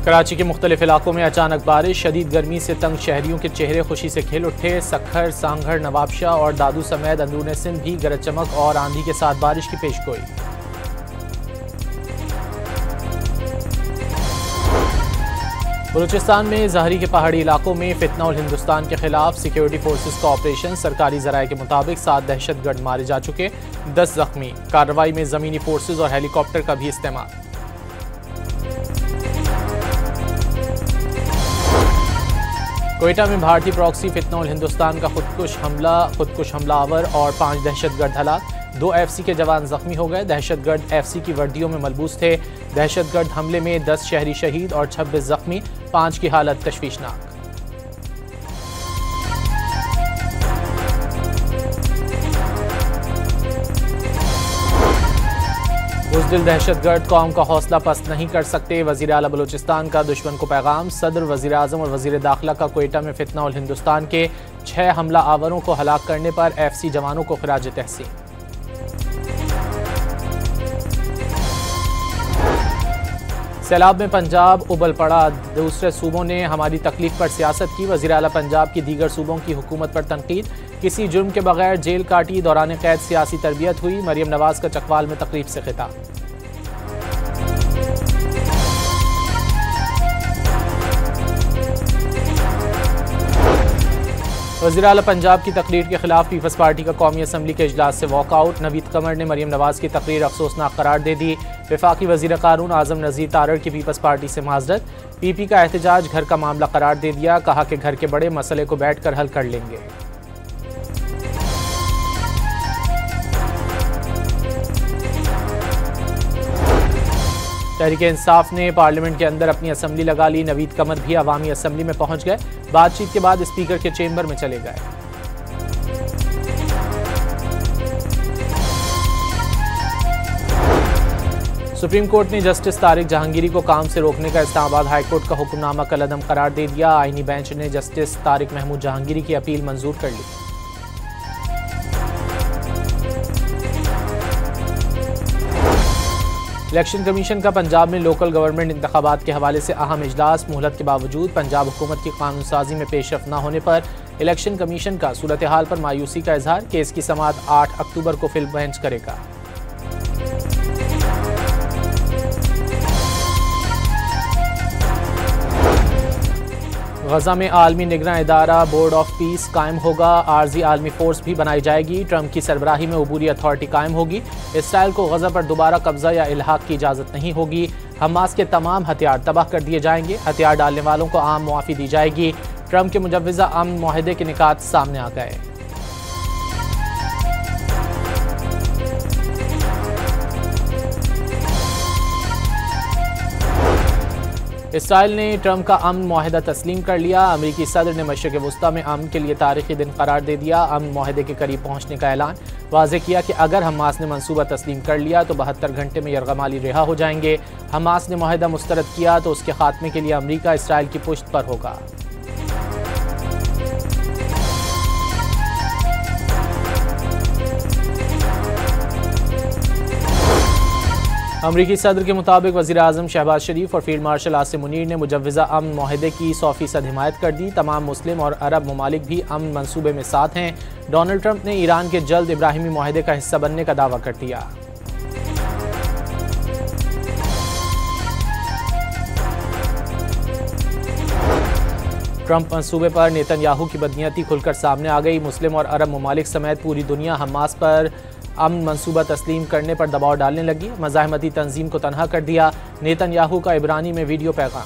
कराची के मुख्तलिफ इलाकों में अचानक बारिश, शदीद गर्मी से तंग शहरियों के चेहरे खुशी से खिल उठे। सक्खर, सांगढ़, नवाबशाह और दादू समेत अंदरून सिंध भी गरज चमक और आंधी के साथ बारिश की पेशगोई। बलूचिस्तान में जहरी के पहाड़ी इलाकों में फितना उल हिंदुस्तान के खिलाफ सिक्योरिटी फोर्सेस का ऑपरेशन। सरकारी जराये के मुताबिक 7 दहशतगर्द मारे जा चुके, 10 जख्मी। कार्रवाई में जमीनी फोर्सेस और हेलीकॉप्टर का भी इस्तेमाल। क्वेटा में भारतीय प्रॉक्सी फितना उल हिंदुस्तान का खुदकुश हमलावर और 5 दहशतगर्द हलाक। 2 FC के जवान जख्मी हो गए। दहशतगर्द FC की वर्दियों में मलबूस थे। दहशतगर्द हमले में 10 शहरी शहीद और 26 जख्मी, 5 की हालत तशवीशनाक। बुज़दिल दहशतगर्द कौम का हौसला पस्त नहीं कर सकते। वज़ीर आला बलूचिस्तान का दुश्मन को पैगाम। सदर, वज़ीर आज़म और वज़ीर दाखिला का क्वेटा में फितना उल हिंदुस्तान के 6 हमला आवरों को हलाक करने पर FC जवानों को खिराज तहसीन। सैलाब में पंजाब उबल पड़ा, दूसरे सूबों ने हमारी तकलीफ पर सियासत की। वज़ीर आला पंजाब की दीगर सूबों की हुकूमत पर तनकीद। किसी जुर्म के बगैर जेल काटी, दौरान कैद सियासी तरबियत हुई। मरियम नवाज का चकवाल में तकरीब से खिताब। वज़ीर आला पंजाब की तकरीर के खिलाफ पीपल्स पार्टी का कौमी असम्बली के इजलास से वॉकआउट। नवीद कमर ने मरियम नवाज की तकरीर अफसोसनाक करार दे दी। वफाकी वज़ीर कानून आज़म नज़ीर तारड़ की पीपल्स पार्टी से माजरत। PP का एहतजाज घर का मामला करार दे दिया। कहा कि घर के बड़े मसले को बैठ कर हल कर लेंगे। तहरीक इंसाफ ने पार्लियामेंट के अंदर अपनी असम्बली लगा ली। नवीद कमर भी अवामी असम्बली में पहुंच गए। बातचीत के बाद स्पीकर के चेंबर में चले गए। सुप्रीम कोर्ट ने जस्टिस तारिक जहांगीरी को काम से रोकने का इस्लामाबाद हाई कोर्ट का हुक्मनामा कलअदम करार दे दिया। आईनी बेंच ने जस्टिस तारिक महमूद जहांगीरी की अपील मंजूर कर ली। इलेक्शन कमीशन का पंजाब में लोकल गवर्नमेंट इंतखाबात के हवाले से अहम इजलास। मोहलत के बावजूद पंजाब हुकूमत की कानून साजी में पेशरफ न होने पर इलेक्शन कमीशन का सूरत हाल पर मायूसी का इजहार। केस की समाअत 8 अक्टूबर को फिल बेंच करेगा। गजा में आलमी निगरान इदारा बोर्ड ऑफ पीस कायम होगा। आर्जी आलमी फोर्स भी बनाई जाएगी। ट्रंप की सरबराही में अबूरी अथॉरिटी कायम होगी। इसराइल को गजा पर दोबारा कब्जा या इल्हाक की इजाज़त नहीं होगी। हमास के तमाम हथियार तबाह कर दिए जाएंगे। हथियार डालने वालों को आम मुआफ़ी दी जाएगी। ट्रंप के मुजव्विज़ा अमन मुआहदे के निकात सामने आ गए। इसराइल ने ट्रंप का अमन मुआहदा तस्लीम कर लिया। अमरीकी सदर ने मशरिक़ वुस्ता में अमन के लिए तारीखी दिन करार दे दिया। अमन मुआहदे के करीब पहुंचने का ऐलान। वाज़ेह किया कि अगर हमास ने मंसूबा तस्लीम कर लिया तो 72 घंटे में यरगमाली रिहा हो जाएंगे। हमास ने मुआहदा मुस्तरद किया तो उसके खात्मे के लिए अमरीका इसराइल की पुश्त पर होगा। अमरीकी सदर के मुताबिक वज़ीर आज़म शहबाज शरीफ और फील्ड मार्शल आसिम मुनीर ने मुजव्विज़ा अमन मुआहदे की 100% हिमायत कर दी। तमाम मुस्लिम और अरब ममालिक भी अमन मंसूबे में साथ हैं। डोनाल्ड ट्रंप ने ईरान के जल्द इब्राहिमी मुआहदे का हिस्सा बनने का दावा कर दिया। ट्रंप मंसूबे पर नेतन्याहू की बदनीयती खुलकर सामने आ गई। मुस्लिम और अरब ममालिक समेत पूरी दुनिया हमास पर अमन मंसूबा तस्लीम करने पर दबाव डालने लगी। मज़ाहमती तंजीम को तनहा कर दिया। नेतन्याहू का इब्रानी में वीडियो पैगाम।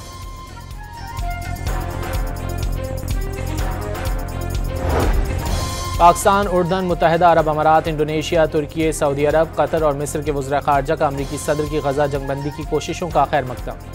पाकिस्तान, उर्दन, मुत्तहिदा अरब अमारात, इंडोनेशिया, तुर्की, सऊदी अरब, कतर और मिस्र के वज़ीर ख़ारजा का अमरीकी सदर की गजा जंगबंदी की कोशिशों का खैर मकदम।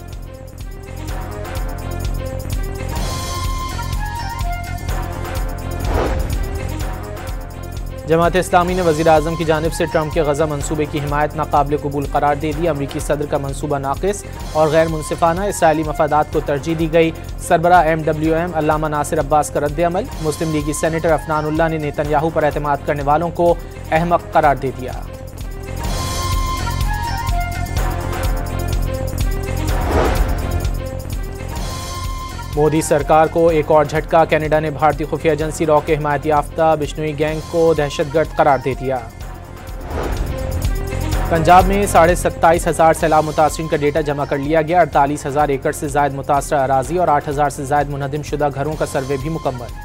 जमात इस्लामी ने वज़ीर आज़म की जानिब से ट्रंप के गजा मंसूबे की हिमायत नाकाबिल कबूल करार दे दी। अमरीकी सदर का मंसूबा नाक़िस और गैर मुनसिफाना, इसराइली मफादात को तरजीह दी गई। सरबराह MWM अल्लामा नासिर अब्बास का रद्द अमल। मुस्लिम लीगी सेनेटर अफनानुल्लाह ने नेतन्याहू पर एतमाद करने वालों को अहमक करार दे दिया। मोदी सरकार को एक और झटका, कनाडा ने भारतीय खुफिया एजेंसी रॉ के हिमायत याफ्ता बिश्नोई गैंग को दहशतगर्द करार दे दिया। पंजाब में 27,500 सैलाब मुतासरीन का डेटा जमा कर लिया गया। 48,000 एकड़ से जायद मुतासरा अराजी और 8,000 से जायद मुनहदिम शुदा घरों का सर्वे भी मुकम्मल।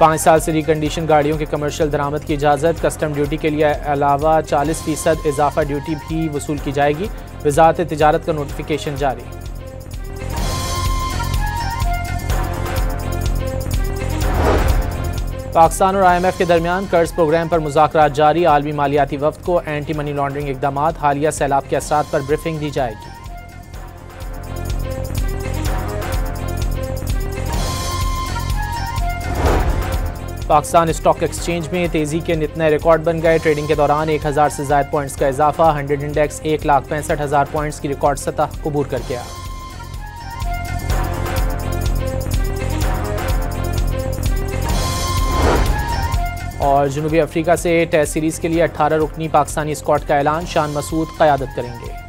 पाँच साल से रिकंडीशन गाड़ियों के कमर्शियल दरामद की इजाज़त। कस्टम ड्यूटी के लिए अलावा 40% इजाफा ड्यूटी भी वसूल की जाएगी। वजारत तिजारत का नोटिफिकेशन जारी। पाकिस्तान और IMF के दरमियान कर्ज प्रोग्राम पर मुज़ाकरात जारी। आलमी मालियाती वफ्द को एंटी मनी लॉन्ड्रिंग इक़दामात, हालिया सैलाब के असरात पर ब्रीफिंग दी जाएगी। पाकिस्तान स्टॉक एक्सचेंज में तेजी के नित नए रिकॉर्ड बन गए। ट्रेडिंग के दौरान 1000 से ज़ायद पॉइंट्स का इजाफा। 100 इंडेक्स 1,65,000 पॉइंट्स की रिकॉर्ड सतह अबूर कर गया। और जनूबी अफ्रीका से टेस्ट सीरीज के लिए 18 रुकनी पाकिस्तानी स्क्वाड का ऐलान। शान मसूद क़यादत करेंगे।